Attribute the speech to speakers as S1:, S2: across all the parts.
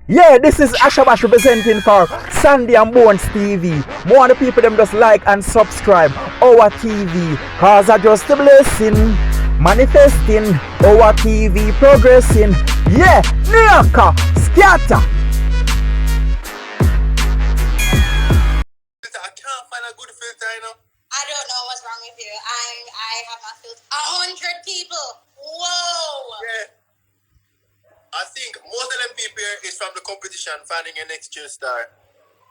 S1: Yeah, this is Ashabash representing for Sandy and Bonez TV. More of the people them just like and subscribe our TV. Cause I just a blessing. Manifesting our TV progressing. Yeah, Nyaka, scatter.
S2: I can't find a good filter, you know.
S3: I don't know what's wrong with you. I have my filter. 100 people. Whoa.
S2: Yeah. I think most of them people here is from the competition finding a next chill star.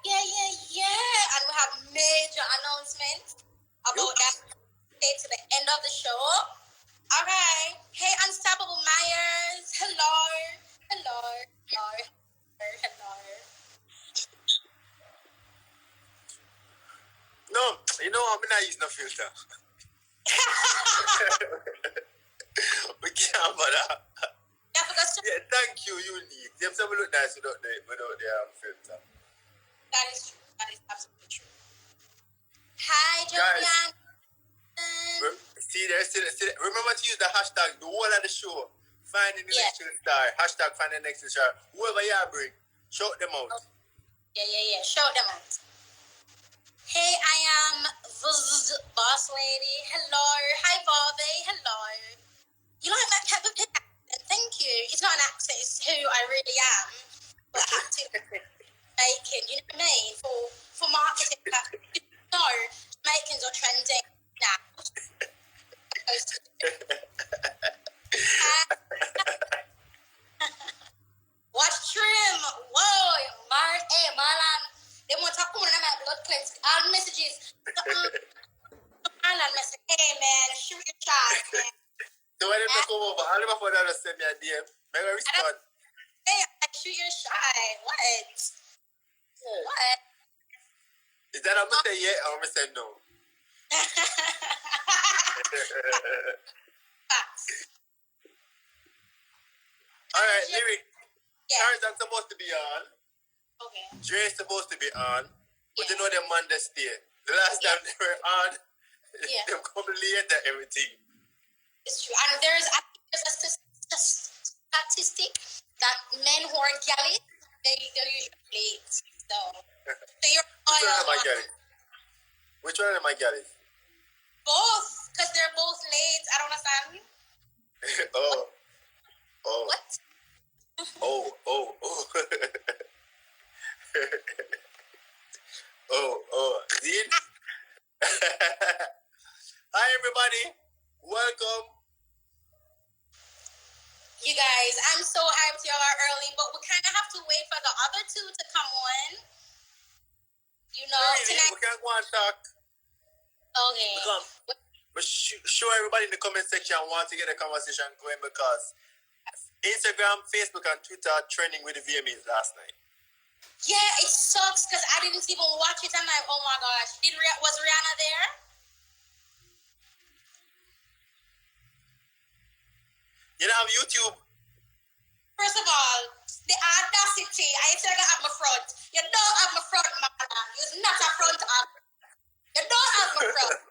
S3: Yeah. And we have major announcements about that. Stay to the end of the show. Okay. Hey, Unstoppable Myers. Hello.
S2: No, you know I'm not using no filter. We can't bother.
S3: Yeah, because
S2: Yeah, thank you, Unique. Them some look nice without the filter.
S3: that is true. That is absolutely true. Hi,
S2: Guys.
S3: Joanne.
S2: See, remember to use the hashtag, the whole of the show. Finding the next chill star. Hashtag find the next chill star. Whoever you bring, shout them out.
S3: Yeah. Show them out. Hey, I am Boss Lady. Hello. Hi, Bobby. Hello. You like my pepper pig accent? Thank you. It's not an accent, it's who I really am. But I have to make it, you know what I mean? For marketing purposes. No, Jamaicans are trending now. Watch trim. Whoa, Marlon. They want to talk to them at blood cleanse. All messages. Marlon message, hey man, shoot your shot, man.
S2: So when they come over, all of them just send me a DM. Make a respond.
S3: Hey, shoot your shot. What? What?
S2: Is that I'm going to say yeah or I'm going to say no?
S3: Facts.
S2: Alright, Lyric.
S3: Yeah.
S2: Tarzan's supposed to be on.
S3: Okay.
S2: Dre's supposed to be on. But you know them man that stay. The last time they were on, they come late and everything.
S3: It's true. And there's a statistic that men who are galley, they're usually late. So you're
S2: Which one of my galleys?
S3: both, because they're both late. I don't understand.
S2: Oh.
S3: What?
S2: Oh. Dean? Hi, everybody. Welcome.
S3: You guys, I'm so hyped y'all are early, but we kind of have to wait for the other two to come on. You know, tonight.
S2: We can't go and talk.
S3: Okay.
S2: But show everybody in the comment section want to get a conversation going because Instagram, Facebook, and Twitter are trending with the VMAs last night.
S3: Yeah, it sucks because I didn't even watch it. I'm like, oh my gosh, was Rihanna there?
S2: You don't have YouTube?
S3: First of all, the audacity. I said I have my front. You don't have my front, man. You're not a front up. You don't have my front.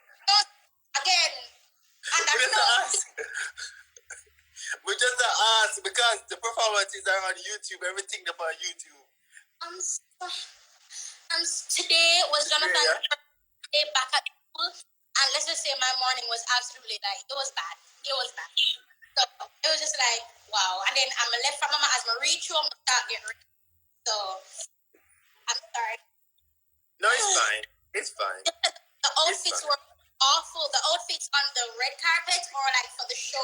S3: Again. And I'm not.
S2: We just ask because the performances are on YouTube. Everything is on YouTube.
S3: Today was Jonathan's day back at school. And let's just say my morning was absolutely like, it was bad. So it was just like, wow. And then I'm left from mama as I reach home, start getting ready. So I'm sorry.
S2: No, it's fine.
S3: The outfits were awful. The outfits on the red carpet or like for the show.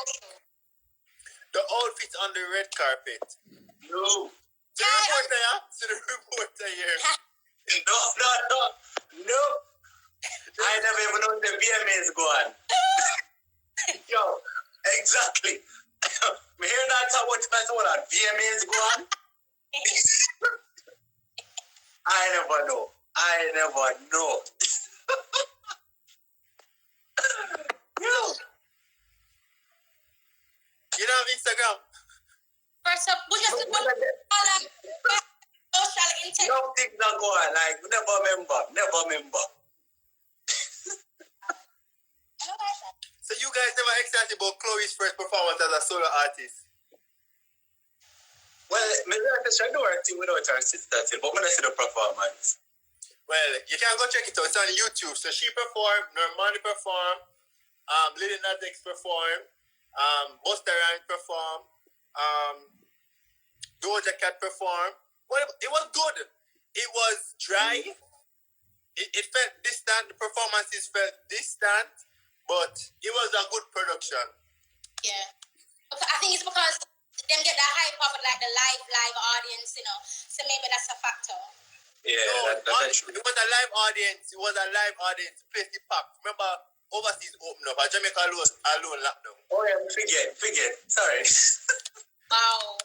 S2: The outfits on the red carpet. No. To the reporter here.
S4: No. I never even know the VMAs go on. Yo, exactly. Me hear that talk what on VMAs go on. I never know. Yo.
S2: You don't have Instagram?
S3: First up, we just social intent.
S4: No things not go on. Like, never remember.
S2: So you guys never excited about Chloe's first performance as a solo artist?
S4: Well, maybe I should do our thing without our sister, but when I see the performance.
S2: Well, you can go check it out. It's on YouTube. So she performed, Normani performed, Lily Nas X performed, Busta Rhymes performed, Doja Cat performed. Well, it was good. It was dry. It felt distant. The performances felt distant, but it was a good production.
S3: Yeah. I think it's because them get the hype of like the live audience, you know. So maybe that's a factor.
S2: Yeah, no, that's true. It was a live audience. It was a live audience. Place the pack. Remember, overseas open up. Jamaica alone lockdown.
S4: Oh yeah, forget. Sorry.
S3: Wow.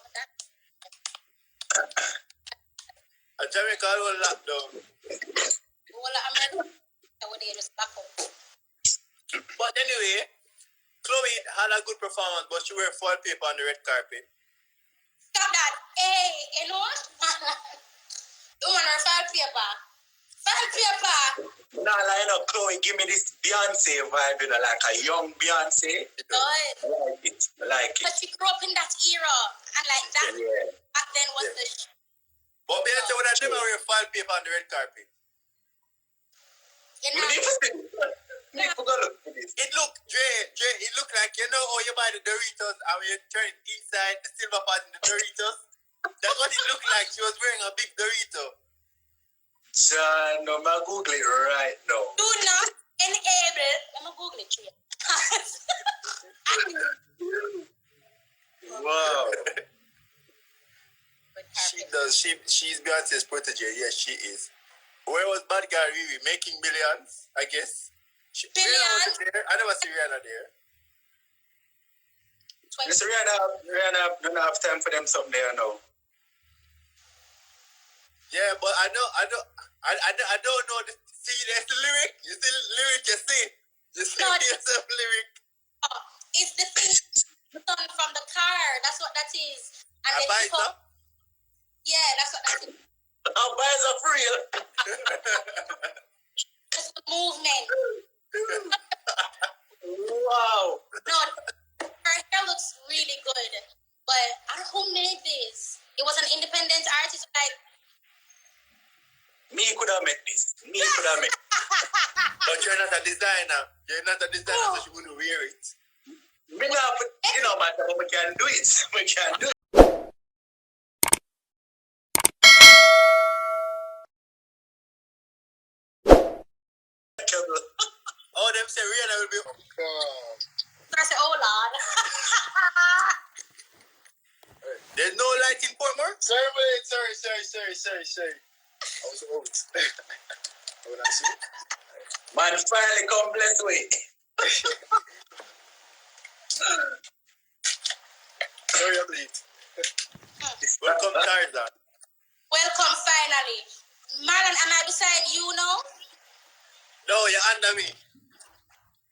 S2: Jamaica alone lockdown.
S3: Well, America, they just back up.
S2: But anyway, Chloe had a good performance, but she wore foil paper on the red carpet.
S3: Stop that. Hey, you know what? You want her foil paper? Foil paper.
S4: Nah, like, you know, Chloe, give me this Beyonce vibe, you know, like a young Beyonce. You know, I like it.
S3: But she grew up in that era, and like that back then was the.
S2: But Beyonce would have never wear foil paper on the red carpet.
S3: You know.
S2: It looked, Dre, it looked like, you know how you buy the Doritos and when you turn inside the silver part in the Doritos? That's what it looked like. She was wearing a big Dorito.
S4: John, no, I'm Google it right now.
S3: Do not enable. I'm Google it.
S4: Wow.
S2: She does. She's Beyonce's protege. Yes, she is. Where was Bad Guy Riri? Making millions, I guess.
S3: Billions?
S2: I never see Rihanna there.
S4: Mr. Rihanna don't have time for them something there now.
S2: Yeah, but I don't know the see that's the lyric. You see the lyric you see. You see yourself lyric.
S3: It's the thing from the car. That's what that is. And
S2: I buy some?
S3: Yeah, that's what that is.
S4: Our buyers are for real.
S3: It's the movement.
S4: Wow.
S3: No, her hair looks really good. But I don't know who made this. It was an independent artist, like.
S4: Me could have made this.
S2: But you're not a designer. So she wouldn't wear it.
S4: Me not, you know, but we can do it. We can do it.
S2: Oh, them say Rihanna will be.
S3: I said, oh Lord.
S2: There's no light in Portmore? Sorry. I was out. When I see it.
S4: Man, finally come bless way.
S2: Sorry, I'm late. Welcome, Tarzan.
S3: Welcome, finally. Marlon, am I beside you now?
S2: No, you're under me.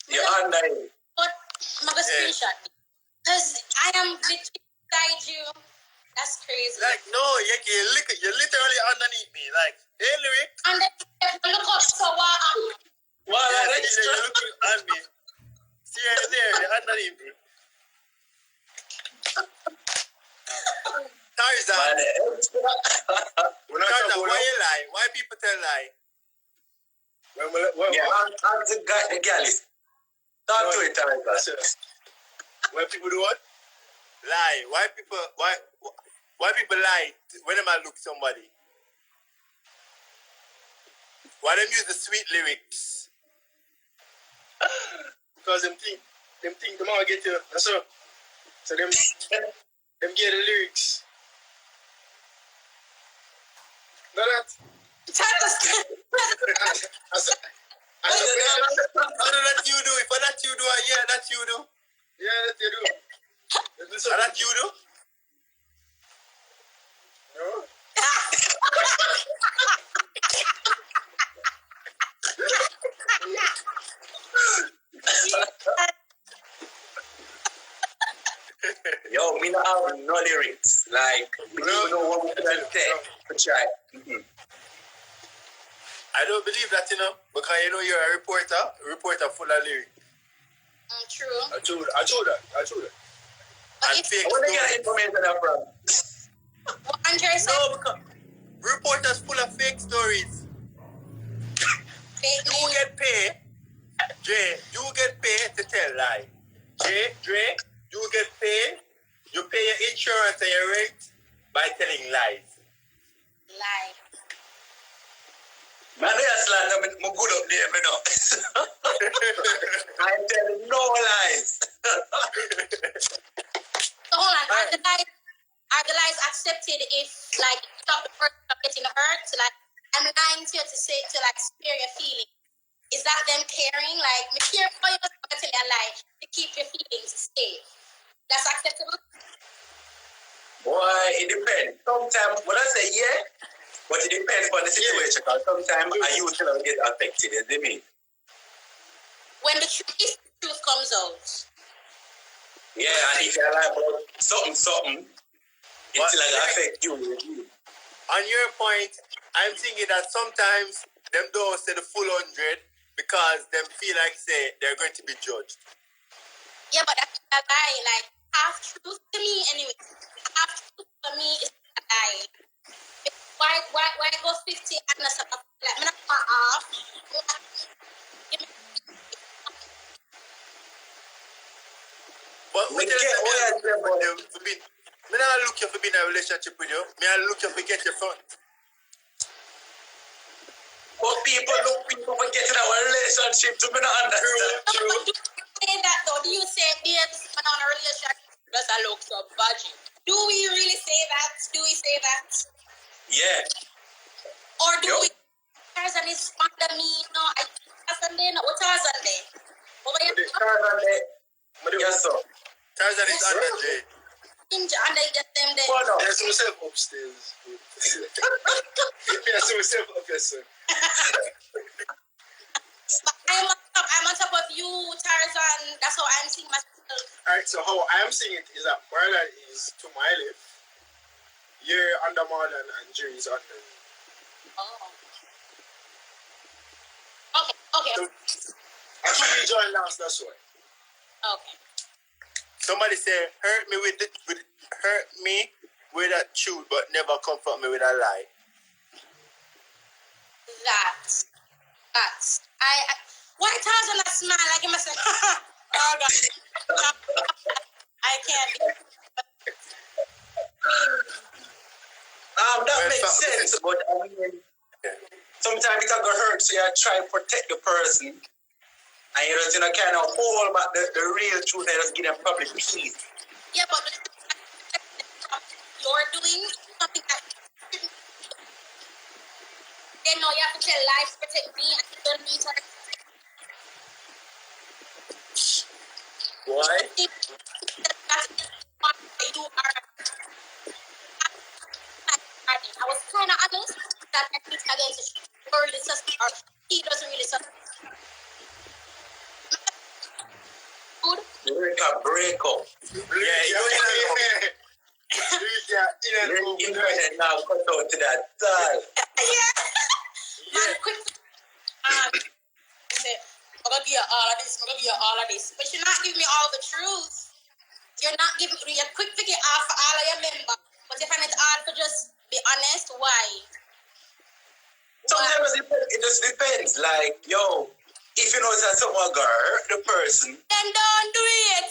S4: You're under me.
S3: But I'm going to screenshot. Because I am literally beside you. That's crazy.
S2: Like, no, you're literally underneath me. Like, hey, Lyric.
S3: And then look up, so what?
S2: Wow, yeah, you're looking at me. See, you're there, you're underneath me. Tarzan. Tarzan, why you lie? Why people tell lie?
S4: Yeah, I'm the guy, the girl is. Talk to it, Tarzan.
S2: Why people do what? Lie. Why people lie when I look somebody? Why them use the sweet lyrics? Because them think them all get you. That's all. So them get the lyrics. No that. I know that you do. If that you do, yeah, that you do. Yeah, that you do. That you do? No.
S4: Yo, me not have no lyrics. Like, we don't know what we can say. But try.
S2: I don't believe that, because you're a reporter full of lyrics.
S3: True.
S2: I told that.
S3: But
S2: And fake
S4: Where do you
S2: stories.
S4: get information from?
S3: What Andre said?
S2: No, because reporters full of fake stories.
S3: Fake
S2: You
S3: news.
S2: get paid, Jay, you get paid to tell lie. Dre, you get paid, you pay your insurance and your rent by telling lies.
S3: Lie.
S4: Man, yes, land, I'm good up there, me know. I'm telling no lies.
S3: So hold on, are the lies accepted if like stop the person from getting hurt? So, like I'm lying to you to say to like spare your feelings. Is that them caring? Like me care for you, I'm gonna tell you a lie to keep your feelings safe. That's acceptable?
S4: Boy, it depends. Sometimes, when I say yeah, but it depends on the situation. Because sometimes I usually get affected, you see me?
S3: When the truth comes out.
S4: Yeah, and if you like about something, it's like affect you.
S2: On your point, I'm thinking that sometimes them don't say the full 100 because them feel like say they're going to be judged.
S3: Yeah, but that's a lie. Like half truth to me anyway. Half truth for me is a lie. Why go 50 and not like me not want half?
S2: But we tell you, me not look you for being in a relationship with you. Me I look you for get your front.
S4: But people for getting our relationship to me not understand.
S3: True. Do you say that though? Do you say babes on a relationship because I look so budgy? Do we really say that? Do we say that?
S4: Yeah.
S3: Or do we? Tarzan is under me, no? I Tarzan there, no? What Tarzan there? What are you?
S4: Yes, sir.
S2: Tarzan is under Jay.
S3: Ninja under get them there.
S4: Well, no.
S5: There's myself upstairs. There's myself up here, sir.
S3: But I'm on top of you, Tarzan. That's how I'm seeing myself.
S5: Alright, so how I'm seeing it is that Marlon is to my left, you're under Marlon, and Jerry is under me.
S3: Oh. Okay.
S5: So, I should be joined last, that's why.
S3: Okay.
S2: Somebody say hurt me with a truth, but never comfort me with a lie.
S3: That's why Tarzan not smile like he must say, oh God. I can't.
S4: That makes sense, but I mean, sometimes it's gonna hurt, so you try to protect the person, and you just kind of hold back the real truth and just give them public peace.
S3: Yeah, but you're doing something that they know you have to tell lies to protect me and you don't need to.
S2: Why?
S3: You are. I was kind of honest that I think against or really suspect or he doesn't really suspect. Good.
S4: Break up.
S2: Yeah,
S4: You now cut out to that.
S3: Yeah. Man, quick. Say, I'm gonna give you all of this. I'm gonna give you all of this, but you're not giving me all the truth. You're not giving. You're quick to get off for all of your members, but you find it hard to just be honest. Why?
S4: Sometimes it just depends. Like, yo, if you know that someone gonna hurt the person,
S3: then don't do it.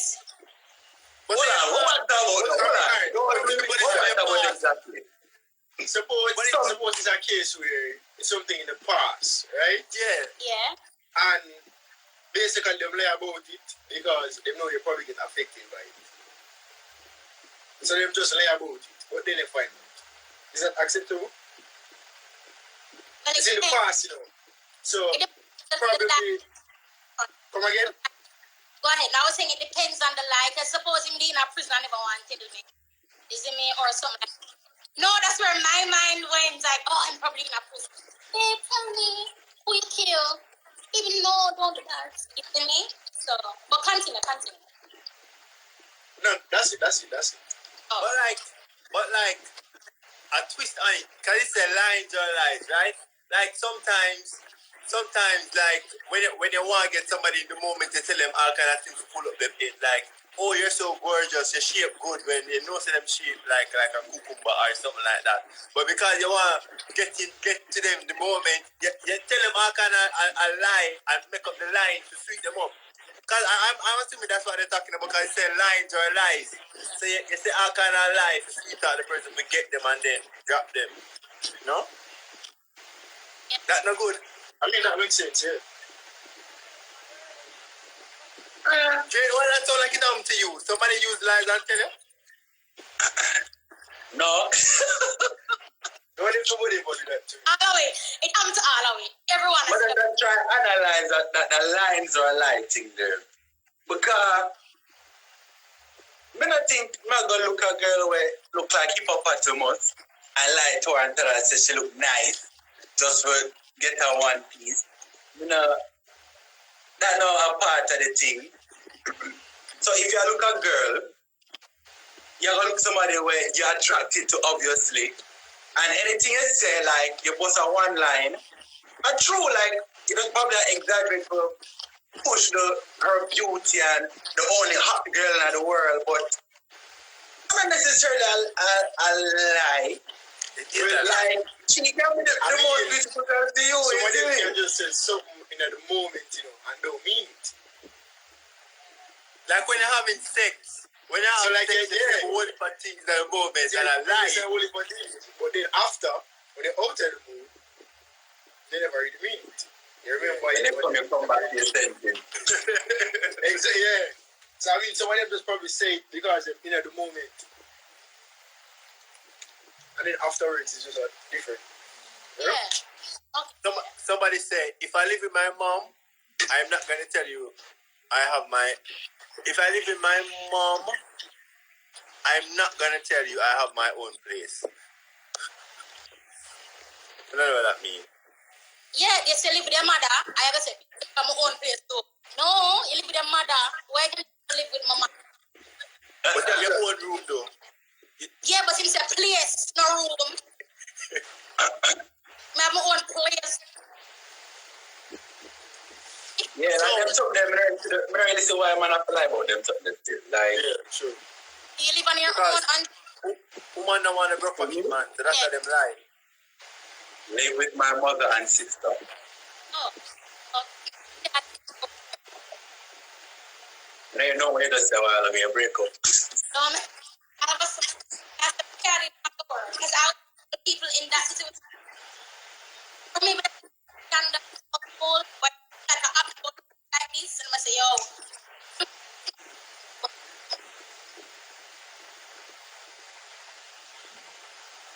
S2: But
S4: hold on, exactly.
S5: Suppose it's a case where it's something in the past, right?
S2: yeah.
S3: Yeah.
S5: And basically they lie about it because they know you probably get affected by it. So they just lie about it, but then they find out. Is that acceptable?
S3: But
S5: It's in the past, you know. So probably come again?
S3: Go ahead. Now I was saying it depends on the lie. Because suppose him being in a prison and never want to tell me. Is it me or something like that? No, that's where my mind went. Like, oh, I'm probably in a prison. Hey, tell me who you kill. Even though don't do that. You see me? So, but continue.
S5: No, that's it.
S3: Oh.
S2: But like, a twist on it, because it's a lines or lies, right? Like sometimes like when you want to get somebody in the moment, you tell them all kind of things to pull up them in. Like oh, you're so gorgeous, your shape good, when you know see them shape like a cucumber or something like that. But because you want to get to them the moment, you tell them all kind of a lie and make up the line to sweet them up. Because I'm assuming that's what they're talking about, because they say lines or lies. So you say all kind of lies to sweet out the person, we get them and then drop them. No? That's not good.
S5: I mean, that makes sense, yeah.
S2: Jane, why that sound like it happened to you? Somebody use lies and tell you?
S4: No.
S2: Don't let somebody do that too.
S3: All of it. It comes to all of it. Everyone
S4: But
S3: is
S4: then try analyze that the lines are lighting there. Because I don't think I'm going to look at a girl where look like hippopotamus and lie to her and tell her say she look nice just for get her one piece. You know, that's not a part of the thing. So if you look at a girl, you're going to look somebody where you're attracted to, obviously. And anything you say, like, you post a one line, and true, like, you don't probably exaggerate for push her beauty and the only hot girl in the world, but not necessarily a lie. Like, she can be the most beautiful girl to you.
S5: Somebody can just say something in the moment, you know, and don't mean it.
S2: Like when you're having sex. When you're having
S5: like
S2: sex,
S5: they say,
S2: whole heap of things that are moments and a lie.
S5: They say only for things. But then after, when they're out of the mood, they never really mean it. You remember?
S4: And then come back to your sentence.
S5: Exactly, yeah. So I mean, some of them just probably say it because they're in at the moment. And then afterwards, it's just different.
S3: Yeah.
S2: Somebody say, if I live with my mom, I'm not going to tell you I have my... If I live with my mom, I'm not going to tell you I have my own place. You know what that means?
S3: Yeah, they say live with their mother. I ever say, I'm my own place too. No, you live with your mother. Why can't you live with mama?
S2: But you have your own room though.
S3: Yeah, but it's a place, no room. I have my own place.
S4: Yeah, like them something, I don't really see why man have to lie about them something still. Like,
S5: Yeah, sure.
S3: You live on your own and
S2: Woman don't want to broke pocket, man. So that's how them lie.
S4: live with my mother and sister.
S3: oh.
S4: And I know when you just say, well, I'm going to break up.
S3: I have a carry power because the people in that situation. For me, stand up whole like an apple like this and I say, yo.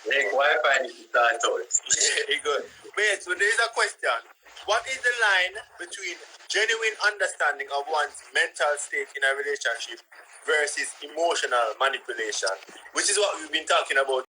S4: Like, why find it to start out?
S2: Very good. Wait, so there is a question. What is the line between genuine understanding of one's mental state in a relationship versus emotional manipulation? Which is what we've been talking about